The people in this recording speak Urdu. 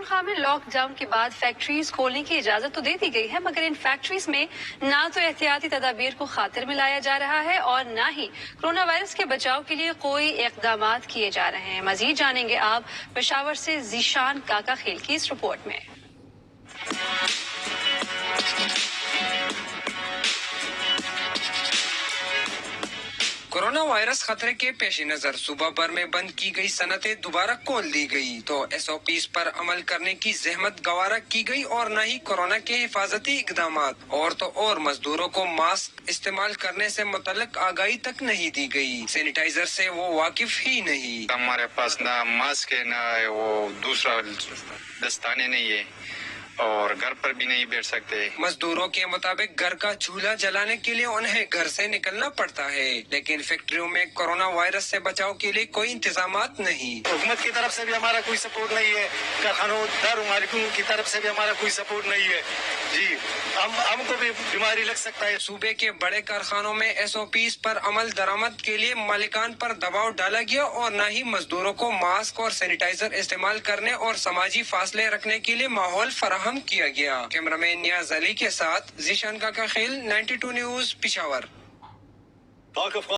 پختونخوا میں لاک ڈاؤن کے بعد فیکٹریز کھولنے کی اجازت تو دے دی گئی ہے، مگر ان فیکٹریز میں نہ تو احتیاطی تدابیر کو خاطر میں لایا جا رہا ہے اور نہ ہی کورونا وائرس کے بچاؤ کے لیے کوئی اقدامات کیے جا رہے ہیں۔ مزید جانیں گے آپ پشاور سے ذیشان کاکا خیل کی اس رپورٹ میں۔ کورونا وائرس خطرے کے پیش نظر صوبہ بھر میں بند کی گئی صنعتیں دوبارہ کھول دی گئی تو SOPs پر عمل کرنے کی زحمت گوارا کی گئی اور نہ ہی کورونا کے حفاظتی اقدامات اور مزدوروں کو ماسک استعمال کرنے سے متعلق آگاہی تک نہیں دی گئی۔ سینیٹائزر سے وہ واقف ہی نہیں۔ ہمارے پاس نہ ماسک ہے نہ وہ دوسرا دستانے نہیں ہے اور گھر پر بھی نہیں بیٹھ سکتے۔ مزدوروں کے مطابق گھر کا چولہا جلانے کے لیے انہیں گھر سے نکلنا پڑتا ہے، لیکن فیکٹریوں میں کورونا وائرس سے بچاؤ کے لیے کوئی انتظامات نہیں۔ حکومت کی طرف سے بھی ہمارا کوئی سپورٹ نہیں ہے، کارخانوں دار مالکوں کی طرف سے بھی ہمارا کوئی سپورٹ نہیں ہے۔ جی ہم کو بھی بیماری لگ سکتا ہے۔ صوبے کے بڑے کارخانوں میں SOPs پر عمل درآمد کے لیے مالکان پر دباؤ ڈالا گیا اور نہ ہی مزدوروں کو ماسک اور سینیٹائزر استعمال کرنے اور سماجی فاصلے رکھنے کے لیے ماحول فراہم کیا گیا۔ کیمرہ مین نیاز علی کے ساتھ ذیشان کاکا خیل، 92 نیوز، پشاور۔